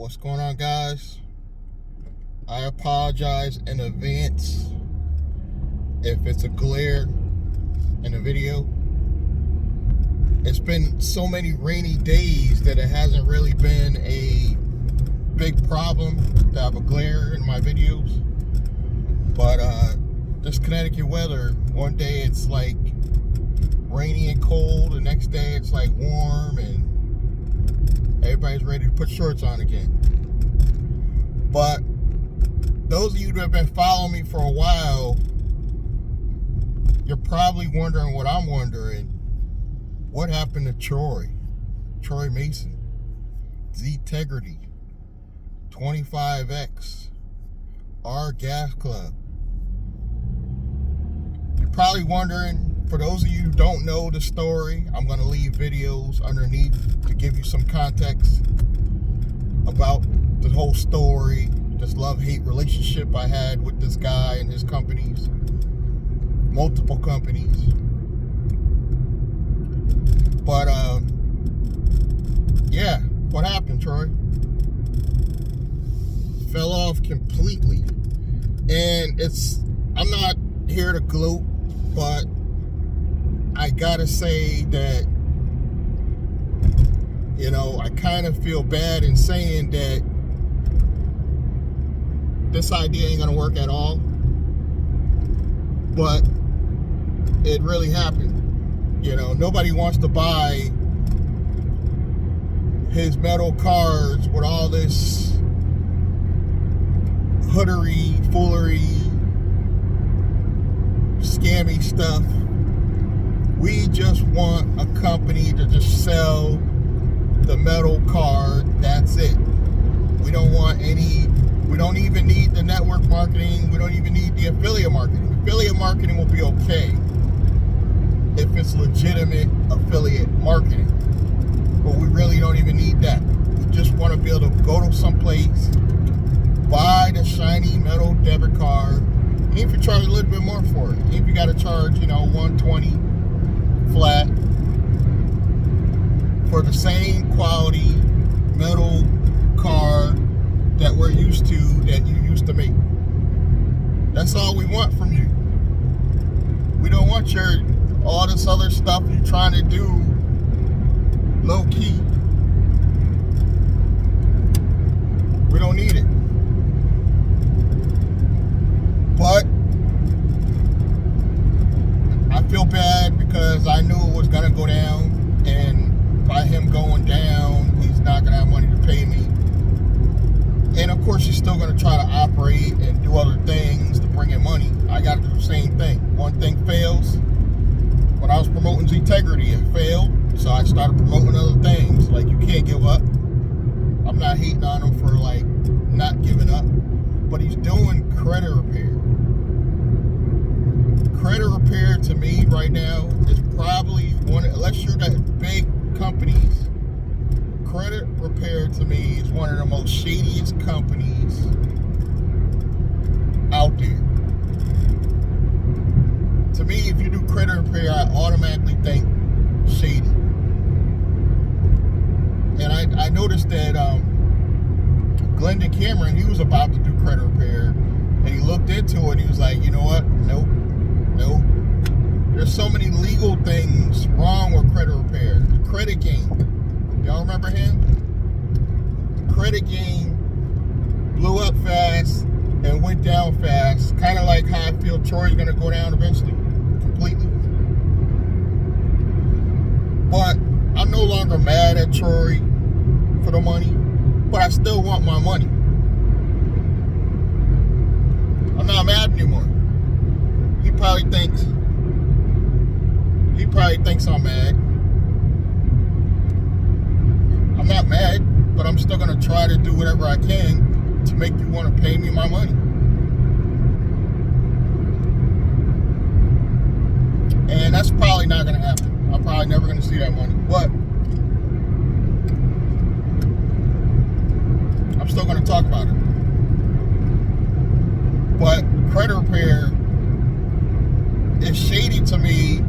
What's going on, guys? I apologize in advance if it's a glare in the video. It's been so many rainy days that it hasn't really been a big problem to have a glare in my videos. But this Connecticut weather, one day it's like rainy and cold, the next day it's like warm and everybody's ready to put shorts on again. But those of you that have been following me for a while, you're probably wondering what I'm wondering. What happened to Troy Mason, Z-Tegrity, 25X, R Gas Club? You're probably wondering. For those of you who don't know the story, I'm going to leave videos underneath to give you some context about the whole story, this love-hate relationship I had with this guy and his companies, multiple companies. But, yeah, what happened, Troy? Fell off completely. And I'm not here to gloat, but I gotta say that, I kind of feel bad in saying that this idea ain't gonna work at all, but it really happened. Nobody wants to buy his metal cars with all this hoodery, foolery, scammy stuff. We just want a company to just sell the metal card. That's it. We don't even need the network marketing. We don't even need the affiliate marketing. Affiliate marketing will be okay if it's legitimate affiliate marketing. But we really don't even need that. We just want to be able to go to some place, buy the shiny metal debit card, and if you charge a little bit more for it, if you got to charge, $120 flat for the same quality metal card that we're used to, that you used to make. That's all we want from you. We don't want all this other stuff you're trying to do low key. We don't need it. But I feel bad because I knew it was going to go down, and by him going down, he's not going to have money to pay me. And of course, he's still going to try to operate and do other things to bring in money. I got to do the same thing. One thing fails. When I was promoting Z-Tegrity, it failed, so I started promoting other things. Like, you can't give up. I'm not hating on him for, not giving up. But he's doing credit repair. Credit repair to me right now is probably unless you're that big companies, credit repair to me is one of the most shadiest companies out there. To me, if you do credit repair, I automatically think shady. And I noticed that Glendon Cameron, he was about to do credit repair, and he looked into it, he was like, you know what, nope. There's so many legal things wrong with credit repair. The credit game, y'all remember him? The credit game blew up fast and went down fast, kind of like how I feel Troy's gonna go down eventually, completely. But I'm no longer mad at Troy for the money, but I still want my money. I'm not mad anymore. He probably thinks I'm mad. I'm not mad, but I'm still gonna try to do whatever I can to make you want to pay me my money. And that's probably not gonna happen. I'm probably never gonna see that money, but I'm still gonna talk about it. But credit repair is shady to me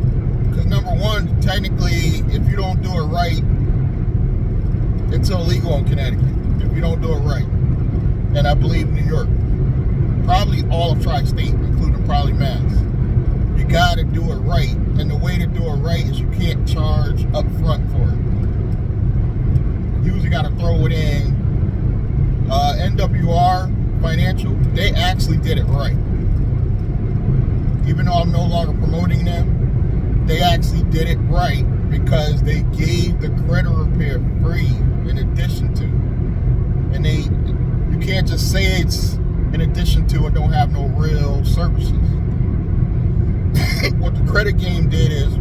because, number one, technically, if you don't do it right, it's illegal in Connecticut. If if you don't do it right. And I believe New York, probably all of Tri-State, including probably Mass. You got to do it right. And the way to do it right is you can't charge up front for it. You usually got to throw it in. NWR Financial, they actually did it right. Even though I'm no longer promoting them, they actually did it right because they gave the credit repair free in addition to. And you can't just say it's in addition to and don't have no real services. What the credit game did is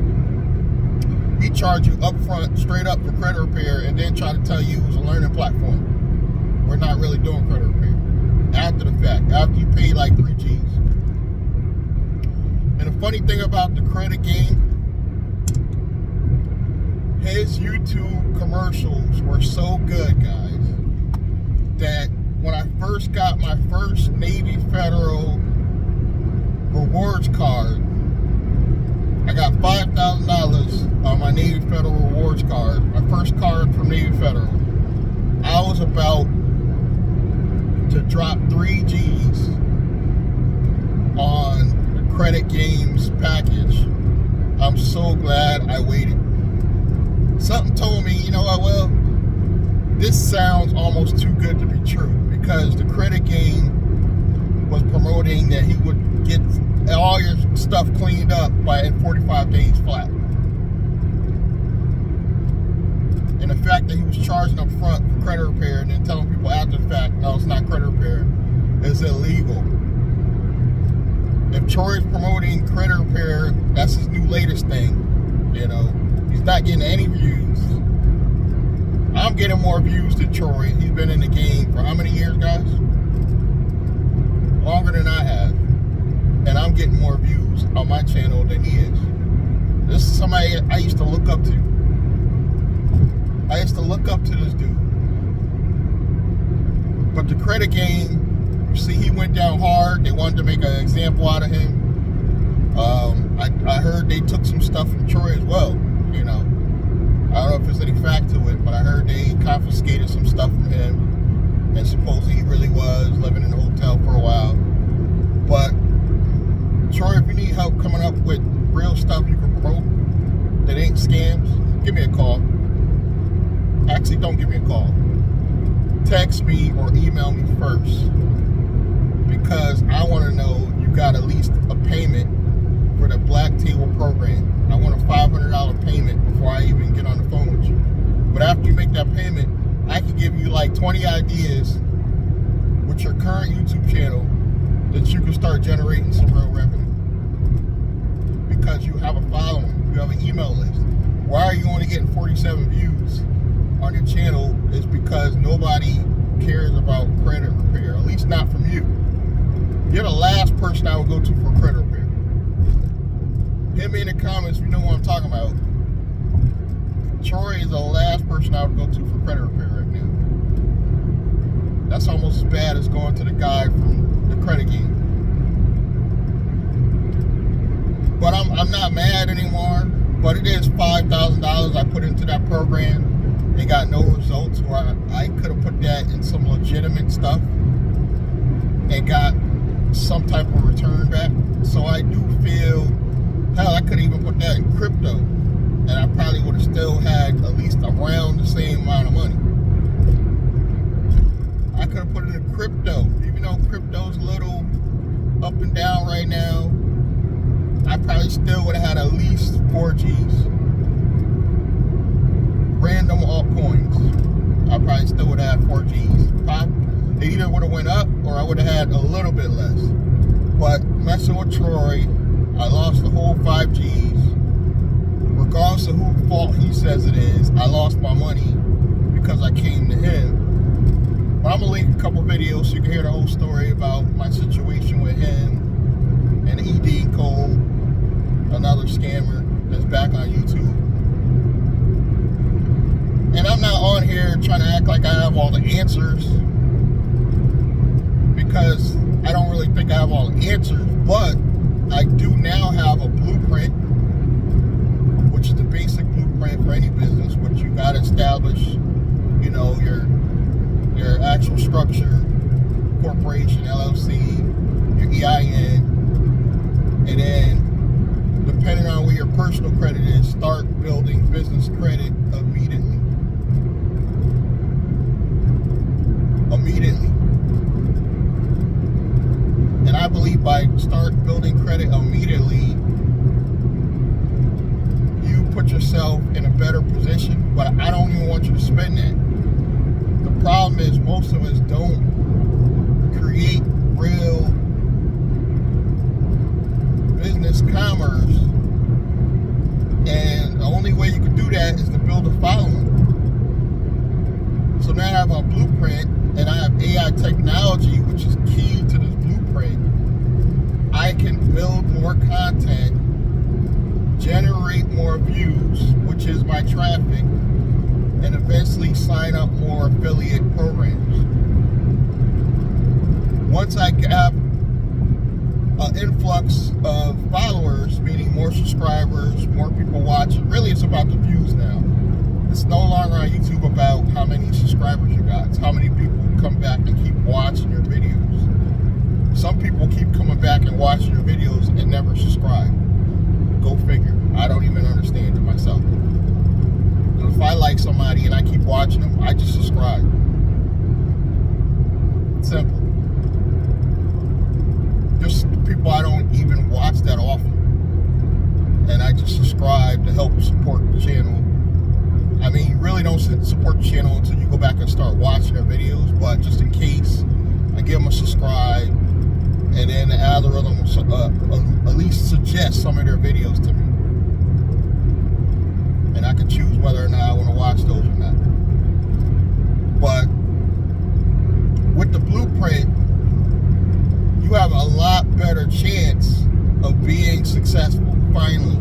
he charged you up front, straight up for credit repair, and then try to tell you it was a learning platform. We're not really doing credit repair. After the fact, after you pay like 3 G's. And the funny thing about the credit game, his YouTube commercials were so good, guys, that when I first got my first Navy Federal rewards card, I got $5,000 on my Navy Federal rewards card, my first card from Navy Federal. I was about to drop 3 G's on the credit games package. I'm so glad I waited. Something told me, you know what, well, this sounds almost too good to be true, because the credit game was promoting that he would get all your stuff cleaned up in 45 days flat. And the fact that he was charging up front for credit repair and then telling people after the fact, no, it's not credit repair, is illegal. If Troy's promoting credit repair, that's his new latest thing. You know, he's not getting any views. I'm getting more views than Troy. He's been in the game for how many years, guys? Longer than I have. And I'm getting more views on my channel than he is. This is somebody I used to look up to. I used to look up to this dude. But the credit game, you see, he went down hard. They wanted to make an example out of him. I heard they took some stuff from Troy as well, you know. I don't know if there's any fact to it, but I heard they confiscated some stuff from him. And supposedly he really was living in a hotel for a while. But Troy, if you need help coming up with real stuff you can promote that ain't scams, give me a call. Actually, don't give me a call. Text me or email me first, because I want to know you got at least a payment for the Black Table program. I want a $500 payment before I even get on the phone with you. But after you make that payment, I can give you like 20 ideas with your current YouTube channel that you can start generating some real revenue. Because you have a following, you have an email list. Why are you only getting 47 views on your channel? Is because nobody cares about credit repair, at least not from you. You're the last person I would go to for credit repair. Hit me in the comments if you know what I'm talking about. Troy is the last person I would go to for credit repair right now. That's almost as bad as going to the guy from the credit game. But I'm not mad anymore. But it is $5,000 I put into that program. They got no results, or I could have put that in some legitimate stuff and got some type of return back. So I do feel, hell, I could even put that in crypto, and I probably would have still had at least around the same amount of money. I could have put it in crypto, even though crypto's a little up and down right now. I probably still would have had at least 4 G's. Random altcoins, I probably still would have had 4 G's. It either would have went up or I would have had a little bit less. But messing with Troy, I lost the whole 5 G's. Regardless of whose fault he says it is, I lost my money because I came to him. But I'm going to link a couple videos so you can hear the whole story about my situation with him and ED Cole, another scammer that's back on YouTube. And I'm not on here trying to act like I have all the answers, because I don't really think I have all the answers, but I do now have a blueprint, which is the basic blueprint for any business, which you got to establish, you know, your their actual structure, corporation, LLC, your EIN, and then depending on where your personal credit is, start building business credit immediately. And I believe by start building credit immediately, you put yourself in a better position. But I don't even want you to spend that. The problem is most of us don't create real business commerce, and the only way you can do that is to build a following. So now I have a blueprint, and I have AI technology, which is key to this blueprint. I can build more content, generate more views, which is my traffic, and eventually sign up more affiliate programs. Once I have an influx of followers, meaning more subscribers, more people watching, really it's about the views now. It's no longer on YouTube about how many subscribers you got. It's how many people come back and keep watching your videos. Some people keep coming back and watching your videos and never subscribe. Go figure. I don't even understand it myself. If I like somebody and I keep watching them, I just subscribe. Simple. Just people I don't even watch that often. And I just subscribe to help support the channel. I mean, you really don't support the channel until you go back and start watching their videos, but just in case, I give them a subscribe, and then the algorithm will at least suggest some of their videos to me. And I can choose whether or not I want to watch those or not. But with the blueprint, you have a lot better chance of being successful, finally.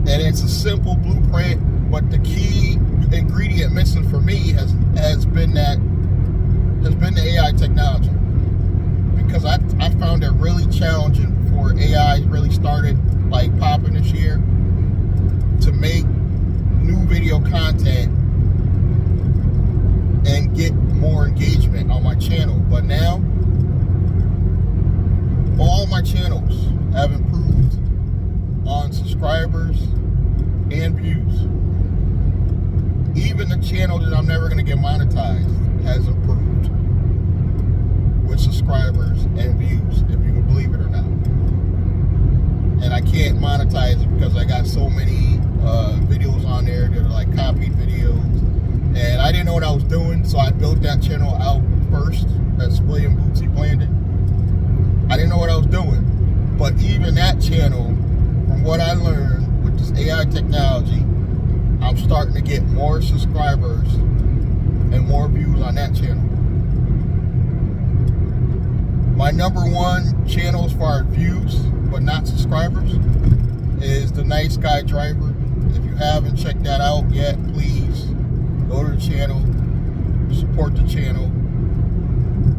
And it's a simple blueprint, but the key ingredient missing for me has been the AI technology. Because I found it really challenging before AI really started like popping this year to make new video content and get more engagement on my channel. But now all my channels have improved on subscribers and views. Even the channel that I'm never going to get monetized has improved with subscribers and views, if you can believe it or not. And I can't monetize it because I got so many videos on there that are like copied videos, and I didn't know what I was doing, so I built that channel out first. That's William Bootsy Blandon. I didn't know what I was doing, but even that channel, from what I learned with this AI technology, I'm starting to get more subscribers and more views on that channel. My number one channel as far as views, but not subscribers, is The Nice Guy Driver. If you haven't checked that out yet, please go to the channel, support the channel.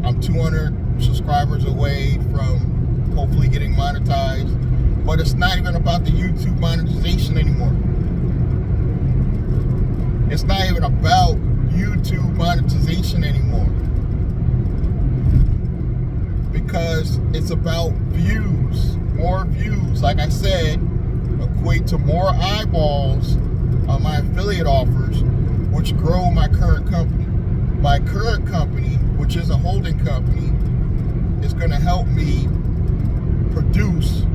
I'm 200 subscribers away from hopefully getting monetized, but it's not even about the YouTube monetization anymore. It's not even about YouTube monetization anymore, because it's about views. More views, like I said, equate to more eyeballs on my affiliate offers, which grow my current company. My current company, which is a holding company, is going to help me produce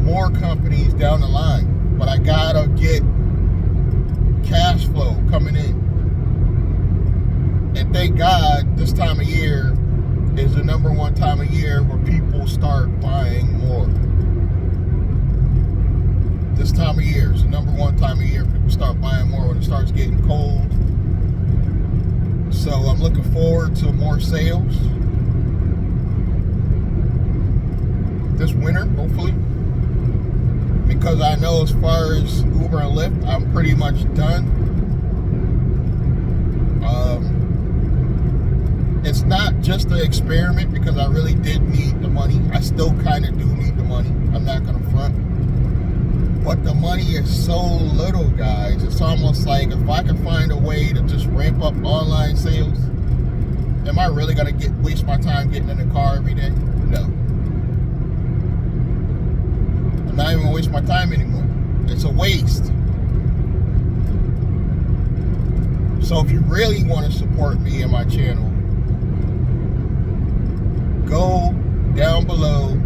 more companies down the line. But I gotta get cash flow coming in. And thank God this time of year is the number one time of year where people start buying more. This time of year is the number one time of year people start buying more when it starts getting cold. So I'm looking forward to more sales this winter, hopefully. Because I know as far as Uber and Lyft, I'm pretty much done. It's not just an experiment, because I really did need the money. I still kind of do need the money. I'm not going to front. But the money is so little, guys. It's almost like if I can find a way to just ramp up online sales, am I really gonna waste my time getting in the car every day? No. I'm not even gonna waste my time anymore. It's a waste. So if you really want to support me and my channel, go down below,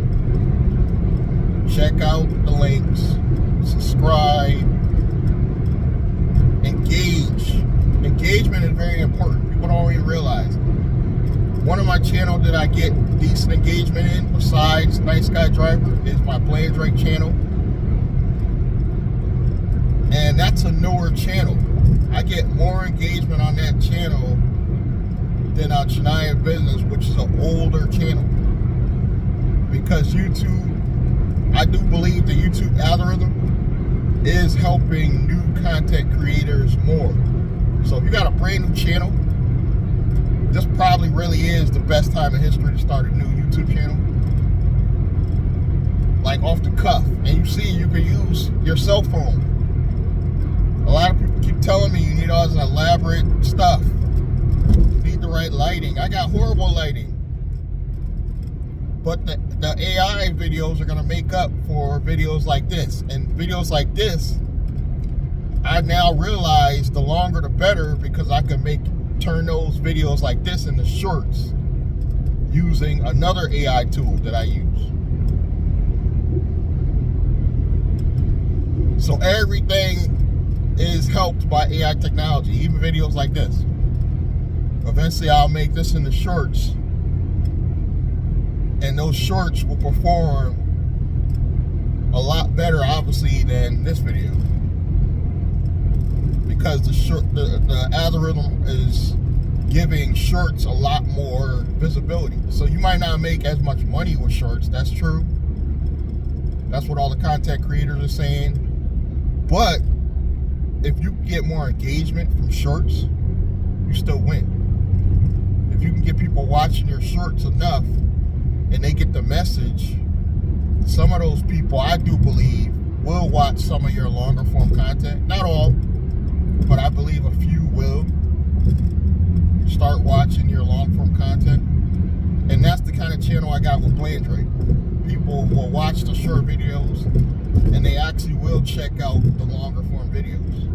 check out the links, subscribe, engage. Engagement is very important. People don't even realize. One of my channels that I get decent engagement in, besides Nice Guy Driver, is my Blade Drake channel. And that's a newer channel. I get more engagement on that channel than on Shania Business, which is an older channel. Because YouTube, I do believe the YouTube algorithm is helping new content creators more. So if you got a brand new channel, this probably really is the best time in history to start a new YouTube channel. Like off the cuff. And you see, you can use your cell phone. A lot of people keep telling me you need all this elaborate stuff. You need the right lighting. I got horrible lighting. But the AI videos are going to make up for videos like this. And videos like this, I now realize the longer the better, because I can turn those videos like this into shorts using another AI tool that I use. So everything is helped by AI technology, even videos like this. Eventually I'll make this into shorts, and those shorts will perform a lot better, obviously, than this video, because the algorithm is giving shorts a lot more visibility. So you might not make as much money with shorts, that's true. That's what all the content creators are saying. But if you get more engagement from shorts, you still win. If you can get people watching your shorts enough and they get the message, some of those people, I do believe, will watch some of your longer form content. Not all, but I believe a few will start watching your long form content. And that's the kind of channel I got with Blade Drake. People will watch the short videos and they actually will check out the longer form videos.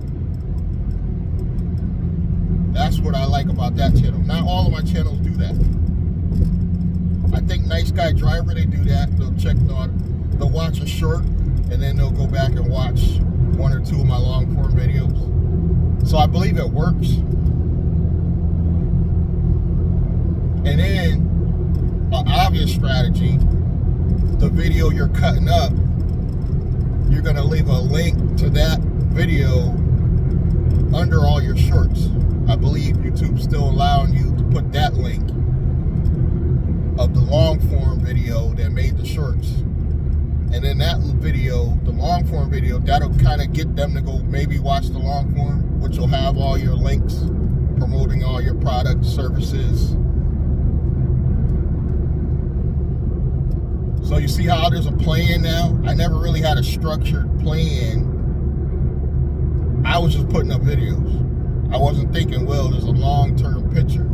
That's what I like about that channel. Not all of my channels do that. I think Nice Guy Driver, they do that. They'll watch a short and then they'll go back and watch one or two of my long form videos. So I believe it works. And then an obvious strategy, the video you're cutting up, you're gonna leave a link to that video under all your shorts. I believe YouTube's still allowing you to put that link of the long form video that made the shorts. And then that video, the long form video, that'll kind of get them to go maybe watch the long form, which will have all your links promoting all your products, services. So you see how there's a plan now? I never really had a structured plan. I was just putting up videos. I wasn't thinking, well, there's a long-term picture.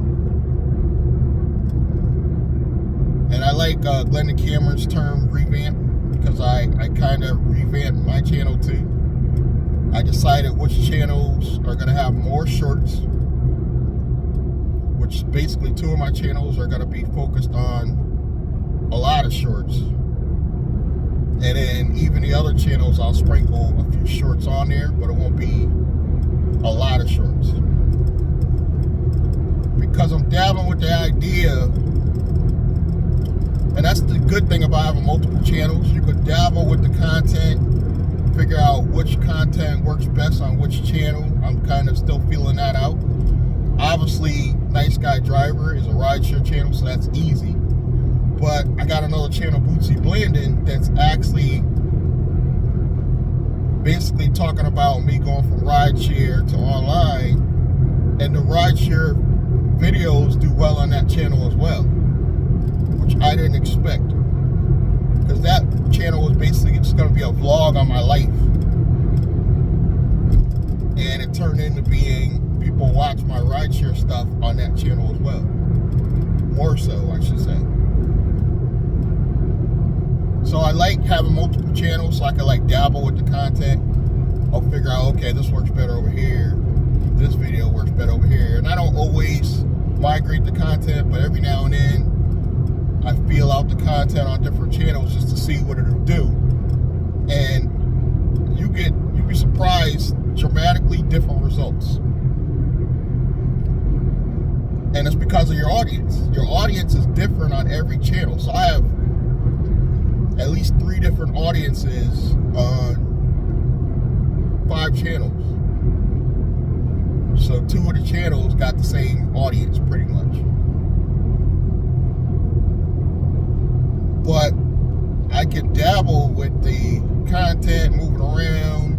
And I like Glenda Cameron's term revamp, because I kind of revamped my channel too. I decided which channels are going to have more shorts, which basically two of my channels are going to be focused on a lot of shorts. And then even the other channels, I'll sprinkle a few shorts on there, but it won't be a lot of shorts. Because I'm dabbling with the idea, and that's the good thing about having multiple channels. You could dabble with the content, figure out which content works best on which channel. I'm kind of still feeling that out. Obviously, Nice Guy Driver is a rideshare channel, so that's easy. But I got another channel, Bootsy Blending, that's actually basically talking about me going from rideshare to online. And the rideshare videos do well on that channel as well, which I didn't expect. Because that channel was basically just going to be a vlog on my life. that turned into being people watch my rideshare stuff on that channel as well. More so, I should say. So I like having multiple channels so I can like dabble with the content. I'll figure out, okay, this works better over here. This video works better over here. And I don't always migrate the content, but every now and then I feel out the content on different channels just to see what it'll do. And you'd be surprised, dramatically different results. And it's because of your audience. Your audience is different on every channel. So I have at least 3 different audiences on 5 channels. So 2 of the channels got the same audience pretty much. But I can dabble with the content, moving around,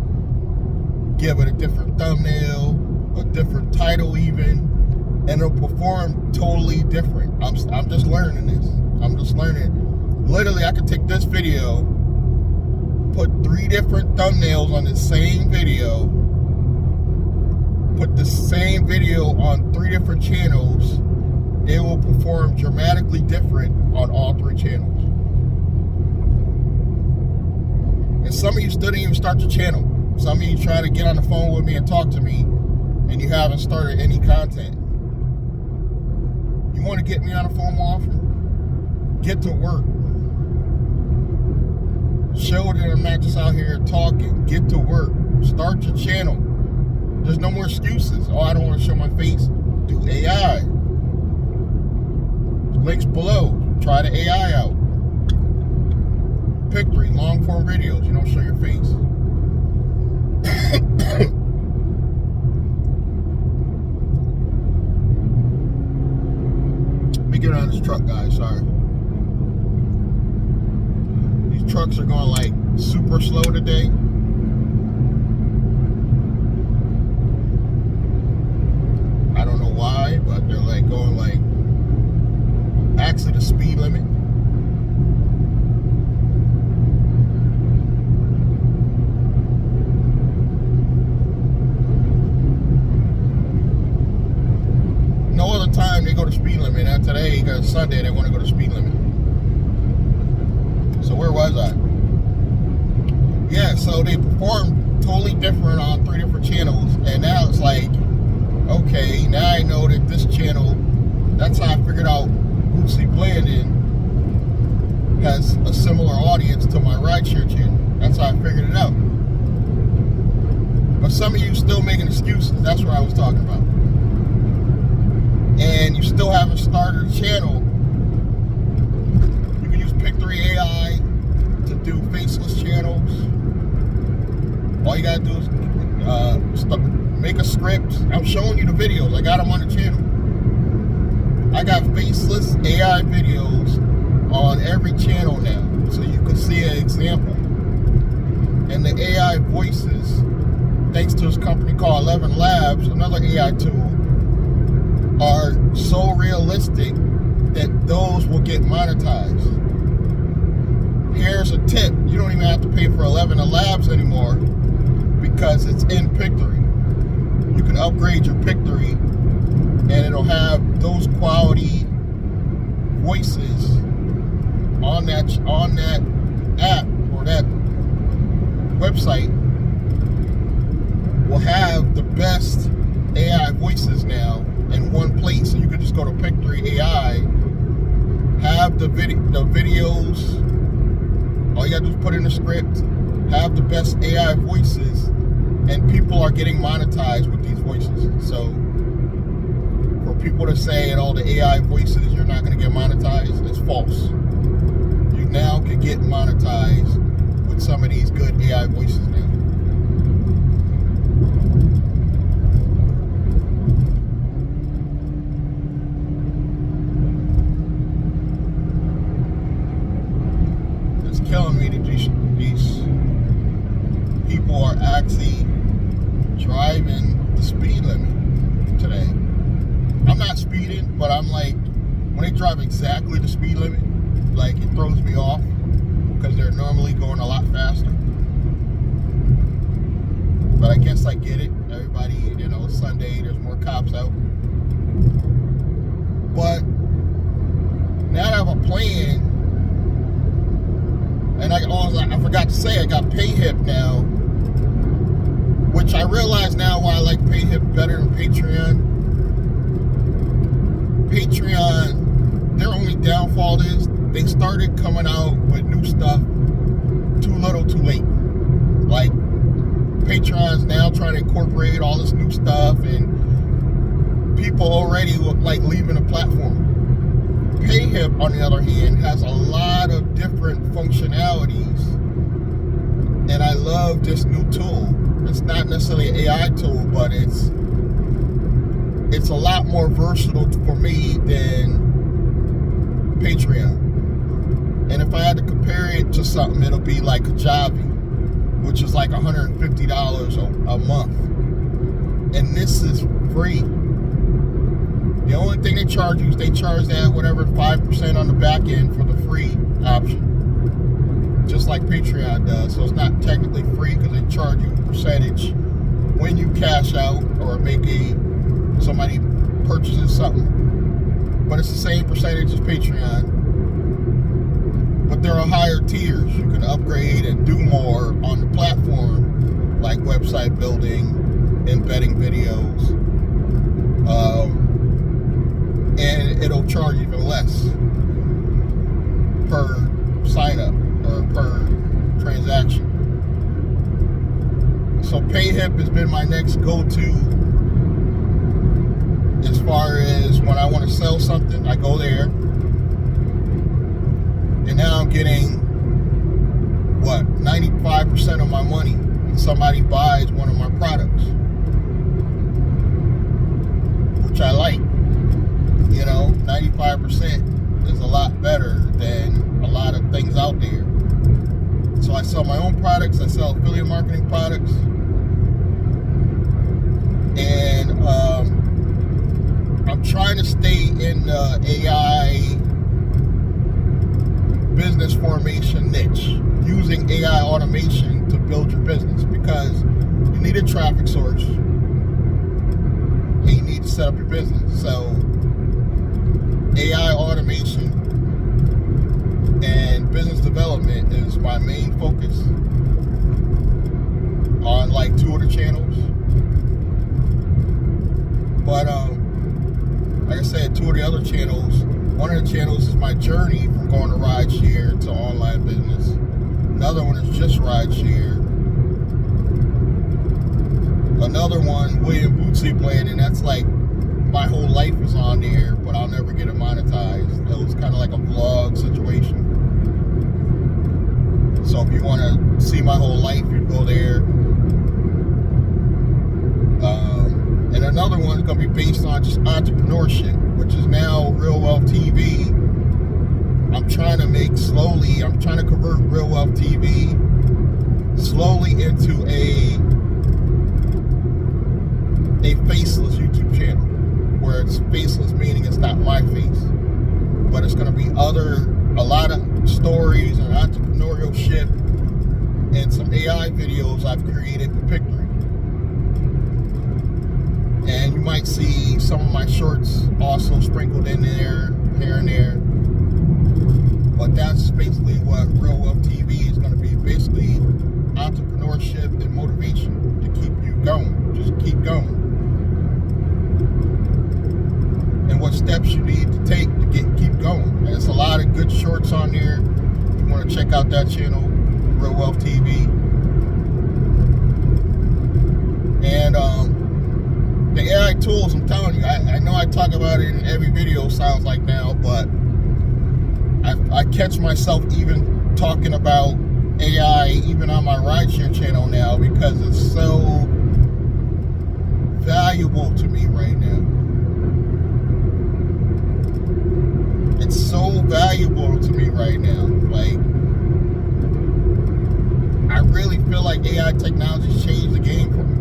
give it a different thumbnail, a different title even, and it'll perform totally different. I'm just learning this. I'm just learning. Literally, I could take this video, put 3 different thumbnails on the same video, put the same video on 3 different channels, it will perform dramatically different on all 3 channels. And some of you still didn't even start your channel. Some of you try to get on the phone with me and talk to me, and you haven't started any content. You want to get me on the phone more often? Get to work. Show that I'm not just out here talking. Get to work. Start your channel. There's no more excuses. Oh, I don't want to show my face. Do AI. Links below. Try the AI out. Pick 3 long form videos. You don't show your face. Let me get on this truck, guys. Sorry. These trucks are going like super slow today. I don't know why, but they're like going like actually the speed limit. No other time they go to speed limit. And today, because Sunday, they want to go to speed limit. So where was I? Yeah, so they perform totally different on 3 different channels, and now it's like, okay, now I know that this channel, that's how I figured out Bootsy Blandon has a similar audience to my rideshare channel. That's how I figured it out. But some of you still making excuses. That's what I was talking about. And you still haven't started a channel. You can use Pick 3 AI to do faceless channels. All you gotta do is make a script. I'm showing you the videos. I got them on the channel. I got faceless AI videos on every channel now, so you can see an example. And the AI voices, thanks to this company called 11 Labs, another AI tool, are so realistic that those will get monetized. Here's a tip. You don't even have to pay for 11 Labs anymore because it's in Pick 3. You can upgrade your Pick 3 and it'll have those quality voices on that app or that website. Will have the best AI voices now in one place. So you can just go to Pick 3 AI, have the videos, all you gotta do is put in the script, have the best AI voices, and people are getting monetized with these voices. So for people to say that all the AI voices you're not gonna get monetized, it's false. You now can get monetized with some of these good AI voices now. Killing me that these people are actually driving the speed limit today. I'm not speeding, but I'm like, when they drive exactly the speed limit, like it throws me off because they're normally going a lot faster. But I guess I get it. Everybody Patreon Day, there's more cops out. But now that I have a plan, and I forgot to say, I got PayHip now, which I realize now why I like PayHip better than Patreon. Patreon, their only downfall is they started coming out with new stuff too little too late. Like, Patreon's now trying to incorporate all this new stuff, and people already look like leaving the platform. PayHip, on the other hand, has a lot of different functionalities, and I love this new tool. It's not necessarily an AI tool, but it's a lot more versatile for me than Patreon. And if I had to compare it to something, it'll be like Kajabi, which is like $150 a month. And this is free. The only thing they charge you is they charge that whatever 5% on the back end for the free option. Just like Patreon does. So it's not technically free because they charge you a percentage when you cash out or somebody purchases something. But it's the same percentage as Patreon. But there are higher tiers. You can upgrade and do more on the platform, like website building, embedding videos, and it'll charge even less per sign up or per transaction. So PayHip has been my next go-to as far as when I want to sell something. I go there. And now I'm getting, 95% of my money when somebody buys one of my products, which I like. 95% is a lot better than a lot of things out there. So I sell my own products, I sell affiliate marketing products, and I'm trying to stay in the AI business formation niche, using AI automation to build your business, because you need a traffic source and you need to set up your business. So AI automation and business development is my main focus on like 2 other channels. But like I said, 2 of the other channels, one of the channels is my journey from going to rideshare to online business. Another one is just rideshare. Another one, William Bootsy playing, and that's like my whole life is on there, but I'll never get it monetized. It was kind of like a vlog situation. So if you want to see my whole life, you go there. And another one is going to be based on just entrepreneurship, which is now Real Wealth TV. I'm trying to convert Real Wealth TV slowly into a faceless YouTube channel, where it's faceless meaning it's not my face, but it's going to be a lot of stories and entrepreneurship and some AI videos I've created for Pictory. And you might see some of my shorts also sprinkled in there, here and there. But that's basically what Real Wealth TV is going to be. Basically, entrepreneurship and motivation to keep you going. Just keep going. And what steps you need to take to keep going. And there's a lot of good shorts on there. If you want to check out that channel, Real Wealth TV. And the AI tools, I'm telling you, I know I talk about it in every video, sounds like now, but I catch myself even talking about AI even on my rideshare channel now, because it's so valuable to me right now. It's so valuable to me right now. Like, I really feel like AI technology changed the game for me.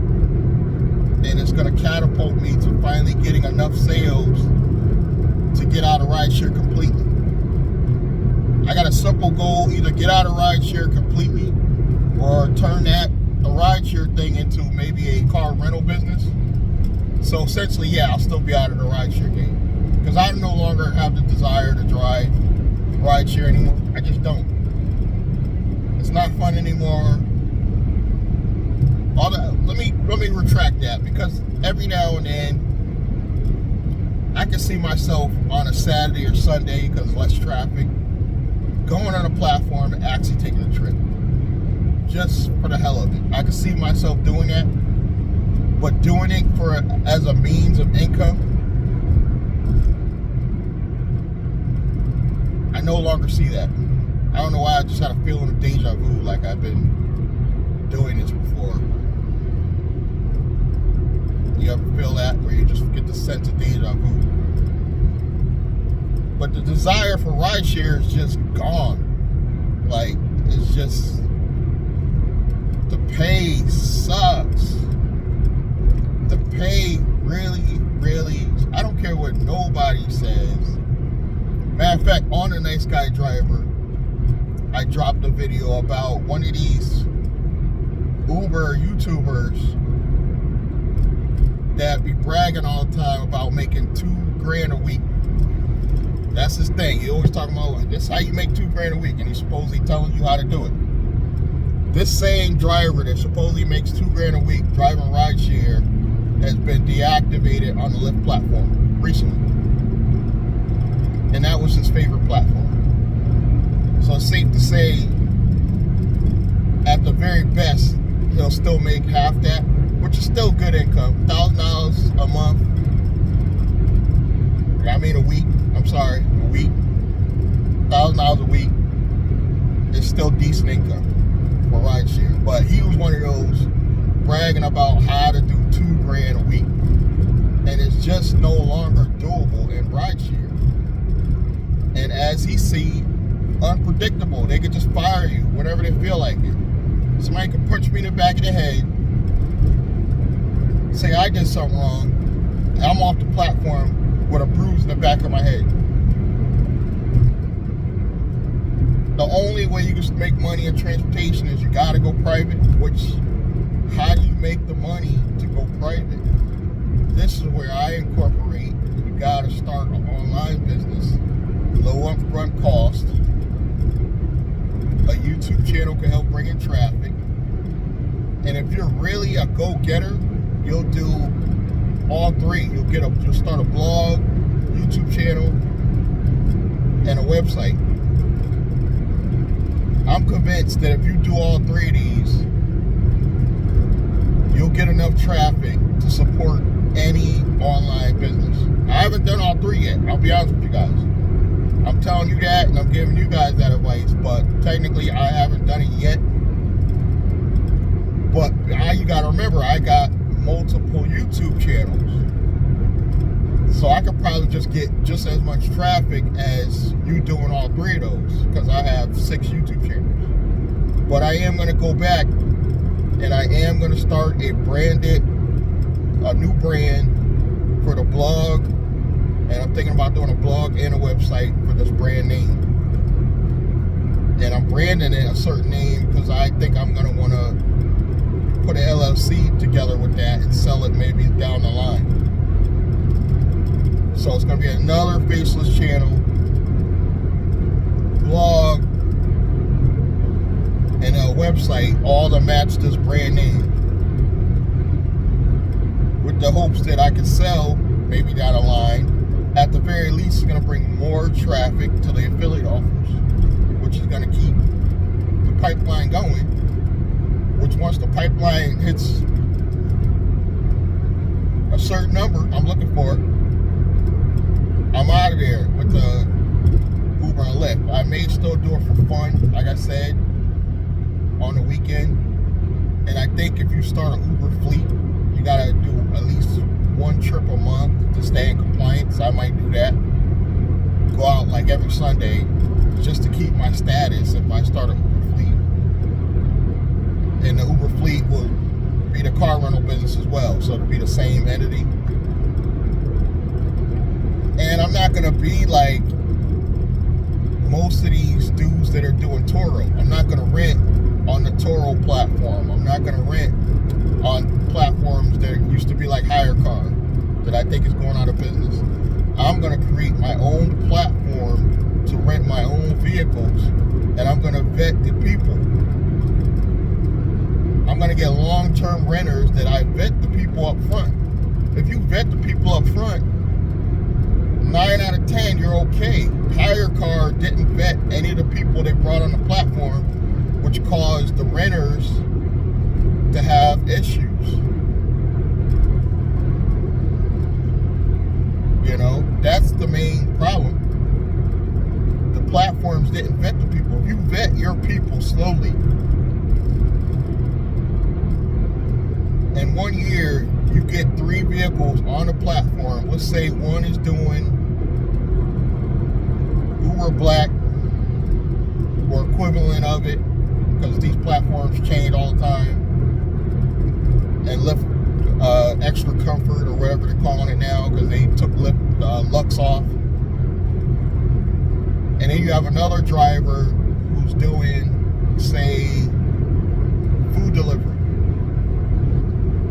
And it's going to catapult me to finally getting enough sales to get out of rideshare completely. I got a simple goal: either get out of rideshare completely or turn the rideshare thing into maybe a car rental business. So essentially, yeah, I'll still be out of the rideshare game because I no longer have the desire to drive rideshare anymore. I just don't. It's not fun anymore. Let me retract that, because every now and then I can see myself on a Saturday or Sunday, because there's less traffic, going on a platform and actually taking a trip, just for the hell of it. I can see myself doing that, but doing it as a means of income, I no longer see that. I don't know why, I just had a feeling of deja vu, like I've been doing this before. You ever feel that, where you just get the sense of deja vu? But the desire for rideshare is just gone. Like, it's just, the pay sucks. The pay really, I don't care what nobody says. Matter of fact, on the Nice Guy Driver, I dropped a video about one of these Uber YouTubers that be bragging all the time about making $2,000 a week. That's his thing. He always talking about, this is how you make $2,000 a week, and he's supposedly telling you how to do it. This same driver that supposedly makes $2,000 a week driving rideshare has been deactivated on the Lyft platform recently, and that was his favorite platform. So it's safe to say, at the very best, he'll still make half that, which is still good income. $1,000 a month. I mean a week. I'm sorry, a week. $1,000 a week is still decent income for rideshare. But he was one of those bragging about how to do $2,000 a week, and it's just no longer doable in rideshare. And as he see, unpredictable. They could just fire you whenever they feel like it. Somebody could punch me in the back of the head, say I did something wrong, and I'm off the platform with a bruise in the back of my head. The only way you can make money in transportation is you gotta go private, which, how do you make the money to go private? This is where I incorporate, you gotta start an online business, low upfront cost. A YouTube channel can help bring in traffic. And if you're really a go-getter, you'll do all three. You'll start a blog, YouTube channel, and a website. I'm convinced that if you do all three of these, you'll get enough traffic to support any online business. I haven't done all three yet, I'll be honest with you guys. I'm telling you that, and I'm giving you guys that advice, but technically I haven't done it yet. But you gotta remember, I got multiple YouTube channels, so I could probably just get just as much traffic as you doing all three of those, because I have 6 YouTube channels. But I am gonna go back, and I am gonna start a new brand for the blog. And I'm thinking about doing a blog and a website for this brand name. And I'm branding it a certain name because I think I'm going to want to put an LLC together with that and sell it maybe down the line. So it's going to be another faceless channel, blog, and a website, all to match this brand name, with the hopes that I can sell maybe down the line. At the very least, it's going to bring more traffic to the affiliate offers, which is going to keep the pipeline going, which once the pipeline hits a certain number, I'm looking for it, I'm out of there with the Uber and Lyft. I may still do it for fun, like I said, on the weekend. And I think if you start an Uber fleet, you got to do at least 1 trip a month to stay in compliance. I might do that. Go out like every Sunday just to keep my status if I start an Uber fleet. And the Uber fleet will be the car rental business as well, so it'll be the same entity. And I'm not going to be like most of these dudes that are doing Toro. I'm not going to rent on the Toro platform. I'm not going to rent on platforms that used to be like Hire Car. that I think is going out of business. I'm going to create my own platform to rent my own vehicles, and I'm going to vet the people. I'm going to get long-term renters that I vet the people up front. If you vet the people up front, 9 out of 10, you're okay. Hire Car didn't vet any of the people they brought on the platform, which caused the renters to have issues. You know, that's the main problem. The platforms didn't vet the people. If you vet your people slowly, in 1 year, you get 3 vehicles on the platform. Let's say one is doing Uber Black or equivalent of it, because these platforms change all the time, and Lyft Extra Comfort or whatever they're calling it now, because they took Lyft Lux off. And then you have another driver who's doing, say, food delivery.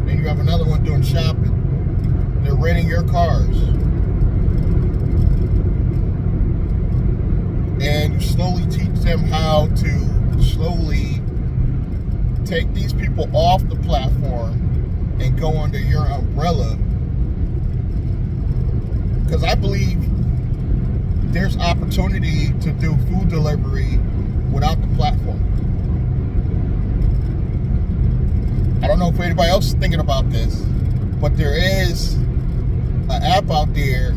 Then you have another one doing shopping. They're renting your cars. And you slowly teach them how to slowly take these people off the platform and go under your umbrella. Because I believe there's opportunity to do food delivery without the platform. I don't know if anybody else is thinking about this, but there is an app out there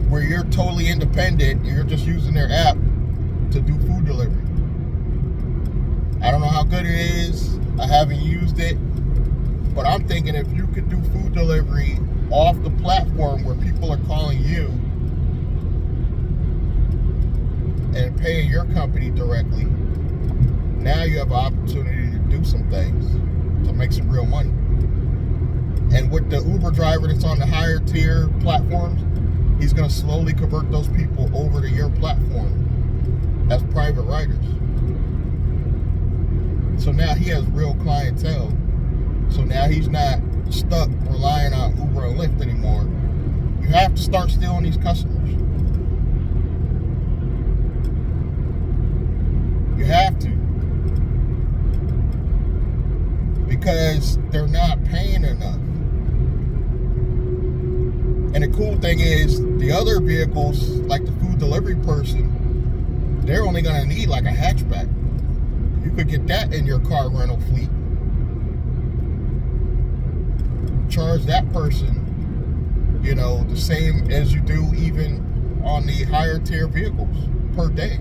where you're totally independent and you're just using their app to do food delivery. I don't know how good it is. I haven't used it. But I'm thinking if you could do food delivery off the platform where people are calling you and paying your company directly, now you have an opportunity to do some things to make some real money. And with the Uber driver that's on the higher tier platforms, he's going to slowly convert those people over to your platform as private riders. So now he has real clientele. So now he's not stuck relying on Uber and Lyft anymore. You have to start stealing these customers. You have to. Because they're not paying enough. And the cool thing is, the other vehicles, like the food delivery person, they're only going to need like a hatchback. You could get that in your car rental fleet. Charge that person, you know, the same as you do even on the higher tier vehicles per day.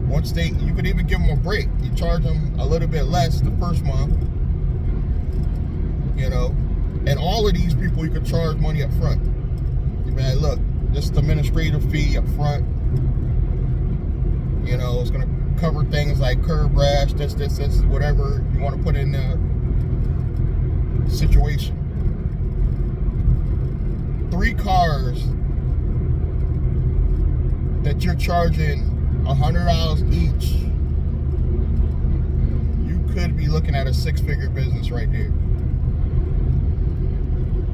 Once you could even give them a break. You charge them a little bit less the first month, you know, and all of these people you could charge money up front. You be like, look, this is the administrative fee up front. You know, it's going to cover things like curb rash, this, whatever you want to put in the situation. 3 cars that you're charging $100 each, you could be looking at a 6-figure business right there.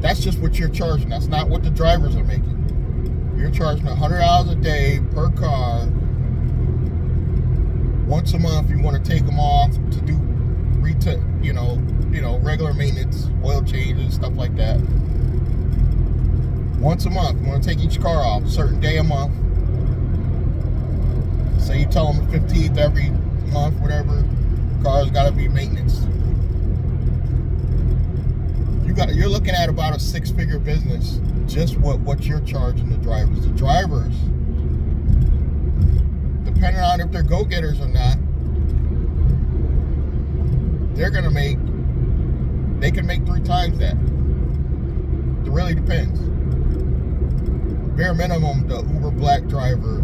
That's just what you're charging. That's not what the drivers are making. You're charging $100 a day per car. Once a month, you want to take them off to do regular maintenance, oil changes, stuff like that. Once a month, you want to take each car off a certain day a month. Say you tell them the 15th every month, whatever. Car's got to be maintenance. You're looking at about a 6-figure business, just what you're charging the drivers. The drivers, depending on if they're go-getters or not, they can make 3 times that. It really depends. Bare minimum, the Uber Black driver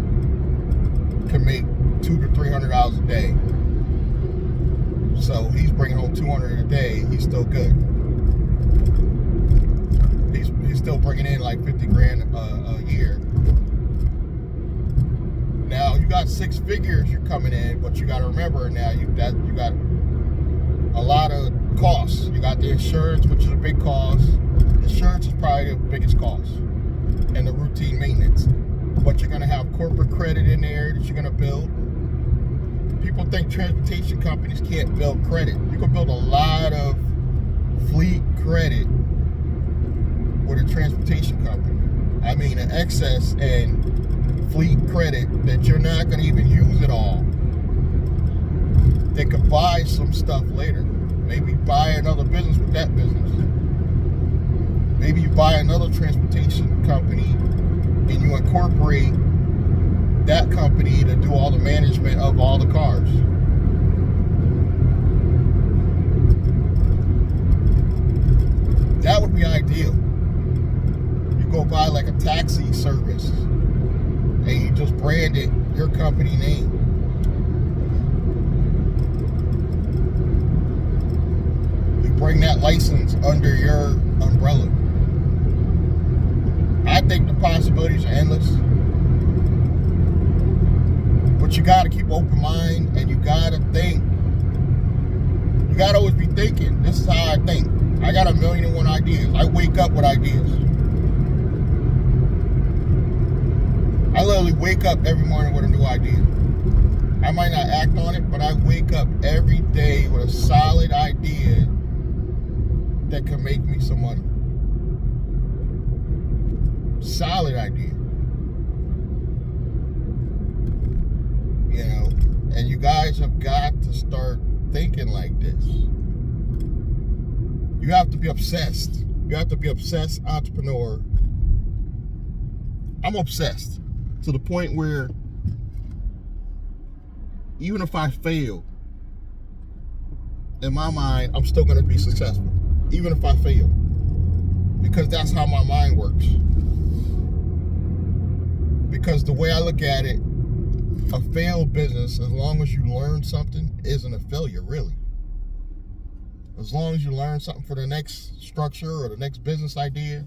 can make $200 to $300 a day. So he's bringing home $200 a day. He's still good. He's still bringing in like 50 grand a year. Now you got 6 figures you're coming in, but you got to remember now you got a lot of costs. You got the insurance, which is a big cost. Insurance is probably the biggest cost, and the routine maintenance. But you're going to have corporate credit in there that you're going to build. People think transportation companies can't build credit. You can build a lot of fleet credit with a transportation company. I mean, an excess and fleet credit that you're not going to even use at all. They could buy some stuff later. Maybe buy another business with that business. Maybe you buy another transportation company and you incorporate that company to do all the management of all the cars. That would be ideal. You go buy like a taxi service and you just brand it your company name. You bring that license under your umbrella. I think the possibilities are endless. But you got to keep open mind, and you got to think. You got to always be thinking. This is how I think. I got 1,000,001 ideas. I wake up with ideas. I literally wake up every morning with a new idea. I might not act on it, but I wake up every day with a solid idea that can make me some money. Solid idea. You know, and you guys have got to start thinking like this. You have to be obsessed. You have to be obsessed entrepreneur. I'm obsessed to the point where even if I fail, in my mind, I'm still going to be successful. Even if I fail. Because that's how my mind works. Because the way I look at it, a failed business, as long as you learn something, isn't a failure, really. As long as you learn something for the next structure or the next business idea,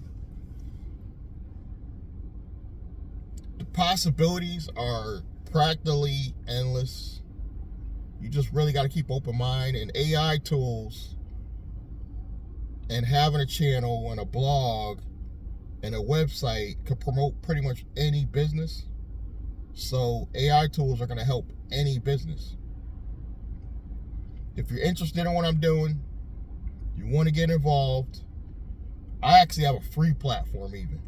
the possibilities are practically endless. You just really got to keep open mind, and AI tools and having a channel and a blog and a website could promote pretty much any business. So AI tools are going to help any business. If you're interested in what I'm doing, you want to get involved, I actually have a free platform even.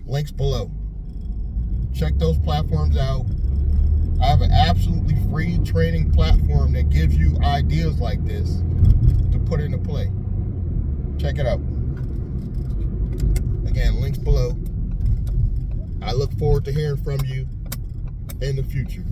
Links below. Check those platforms out. I have an absolutely free training platform that gives you ideas like this to put into play. Check it out. Again, links below. I look forward to hearing from you in the future.